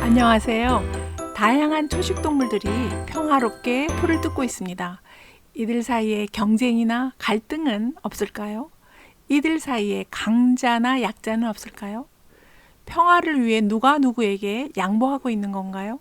안녕하세요. 다양한 초식동물들이 평화롭게 풀을 뜯고 있습니다. 이들 사이에 경쟁이나 갈등은 없을까요? 이들 사이에 강자나 약자는 없을까요? 평화를 위해 누가 누구에게 양보하고 있는 건가요?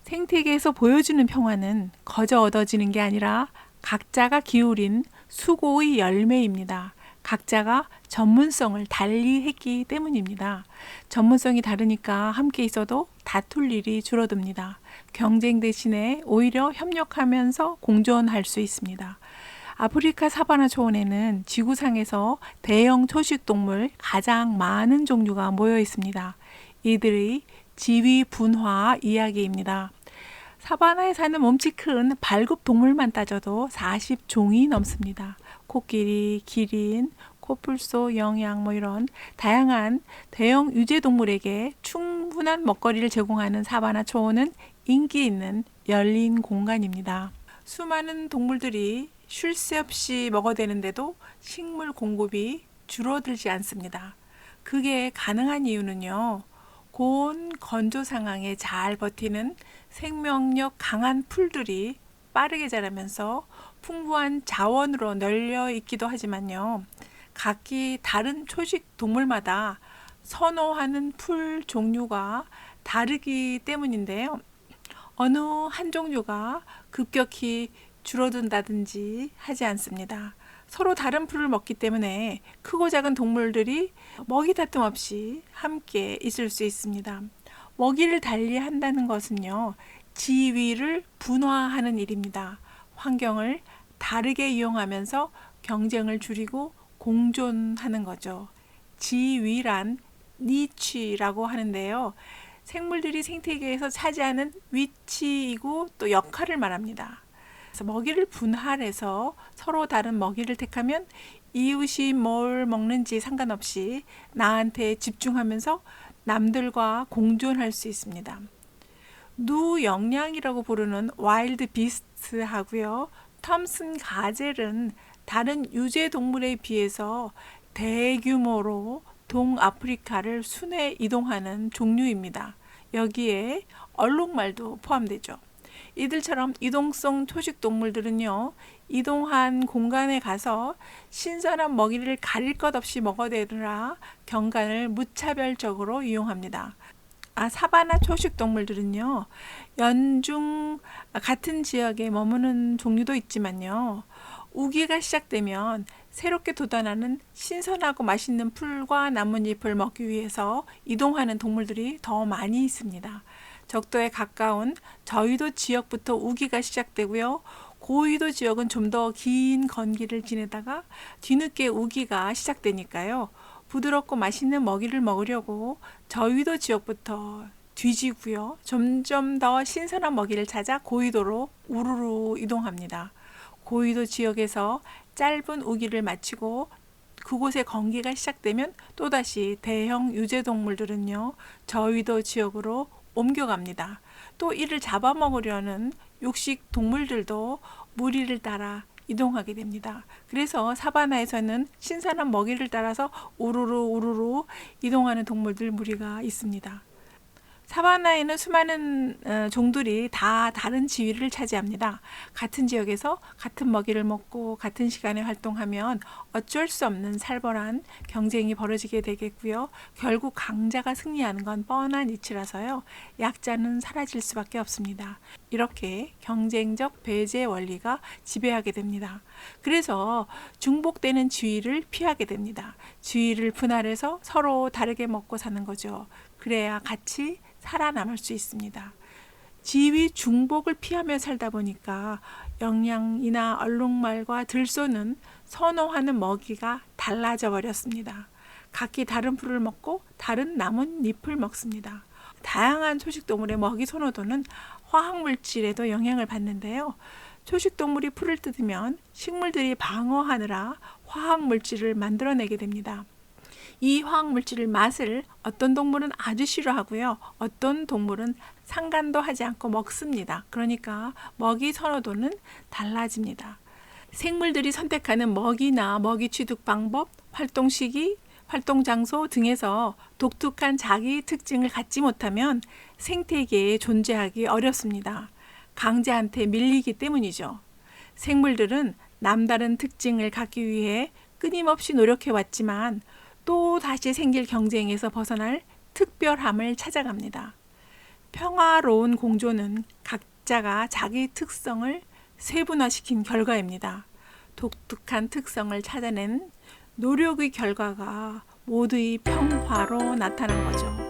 생태계에서 보여주는 평화는 거저 얻어지는 게 아니라 각자가 기울인 수고의 열매입니다. 각자가 전문성을 달리 했기 때문입니다. 전문성이 다르니까 함께 있어도 다툴 일이 줄어듭니다. 경쟁 대신에 오히려 협력하면서 공존할 수 있습니다. 아프리카 사바나 초원에는 지구상에서 대형 초식동물 가장 많은 종류가 모여 있습니다. 이들의 지위 분화 이야기입니다. 사바나에 사는 몸집 큰 발굽 동물만 따져도 40종이 넘습니다. 코끼리, 기린, 코뿔소, 영양 이런 다양한 대형 유제동물에게 충분한 먹거리를 제공하는 사바나 초원은 인기 있는 열린 공간입니다. 수많은 동물들이 쉴 새 없이 먹어대는데도 식물 공급이 줄어들지 않습니다. 그게 가능한 이유는요. 고온 건조 상황에 잘 버티는 생명력 강한 풀들이 빠르게 자라면서 풍부한 자원으로 널려 있기도 하지만요. 각기 다른 초식 동물마다 선호하는 풀 종류가 다르기 때문인데요. 어느 한 종류가 급격히 줄어든다든지 하지 않습니다. 서로 다른 풀을 먹기 때문에 크고 작은 동물들이 먹이 다툼 없이 함께 있을 수 있습니다. 먹이를 달리 한다는 것은요, 지위를 분화하는 일입니다. 환경을 다르게 이용하면서 경쟁을 줄이고 공존하는 거죠. 지위란 니치라고 하는데요. 생물들이 생태계에서 차지하는 위치이고 또 역할을 말합니다. 그래서 먹이를 분할해서 서로 다른 먹이를 택하면 이웃이 뭘 먹는지 상관없이 나한테 집중하면서 남들과 공존할 수 있습니다. 누영량이라고 부르는 와일드 비스트하고요. 톰슨 가젤은 다른 유제 동물에 비해서 대규모로 동아프리카를 순회 이동하는 종류입니다. 여기에 얼룩말도 포함되죠. 이들처럼 이동성 초식 동물들은요, 이동한 공간에 가서 신선한 먹이를 가릴 것 없이 먹어대느라 경관을 무차별적으로 이용합니다. 사바나 초식 동물들은요, 연중 같은 지역에 머무는 종류도 있지만요, 우기가 시작되면 새롭게 돋아나는 신선하고 맛있는 풀과 나뭇잎을 먹기 위해서 이동하는 동물들이 더 많이 있습니다. 적도에 가까운 저위도 지역부터 우기가 시작되고요. 고위도 지역은 좀 더 긴 건기를 지내다가 뒤늦게 우기가 시작되니까요. 부드럽고 맛있는 먹이를 먹으려고 저위도 지역부터 뒤지고요. 점점 더 신선한 먹이를 찾아 고위도로 우르르 이동합니다. 고위도 지역에서 짧은 우기를 마치고 그곳에 건기가 시작되면 또다시 대형 유제동물들은요, 저위도 지역으로 옮겨갑니다. 또 이를 잡아먹으려는 육식 동물들도 무리를 따라 이동하게 됩니다. 그래서 사바나에서는 신선한 먹이를 따라서 우르르 이동하는 동물들 무리가 있습니다. 사바나에는 수많은 종들이 다 다른 지위를 차지합니다. 같은 지역에서 같은 먹이를 먹고 같은 시간에 활동하면 어쩔 수 없는 살벌한 경쟁이 벌어지게 되겠고요. 결국 강자가 승리하는 건 뻔한 이치라서요. 약자는 사라질 수밖에 없습니다. 이렇게 경쟁적 배제 원리가 지배하게 됩니다. 그래서 중복되는 지위를 피하게 됩니다. 지위를 분할해서 서로 다르게 먹고 사는 거죠. 그래야 같이 살아남을 수 있습니다. 지위 중복을 피하며 살다 보니까 영양이나 얼룩말과 들소는 선호하는 먹이가 달라져 버렸습니다. 각기 다른 풀을 먹고 다른 나뭇잎을 먹습니다. 다양한 초식동물의 먹이 선호도는 화학물질에도 영향을 받는데요. 초식동물이 풀을 뜯으면 식물들이 방어하느라 화학물질을 만들어내게 됩니다. 이 화학물질을 맛을 어떤 동물은 아주 싫어하고요. 어떤 동물은 상관도 하지 않고 먹습니다. 그러니까 먹이 선호도는 달라집니다. 생물들이 선택하는 먹이나 먹이 취득 방법, 활동 시기, 활동 장소 등에서 독특한 자기 특징을 갖지 못하면 생태계에 존재하기 어렵습니다. 강자한테 밀리기 때문이죠. 생물들은 남다른 특징을 갖기 위해 끊임없이 노력해왔지만 또 다시 생길 경쟁에서 벗어날 특별함을 찾아갑니다. 평화로운 공존은 각자가 자기 특성을 세분화시킨 결과입니다. 독특한 특성을 찾아낸 노력의 결과가 모두의 평화로 나타난 거죠.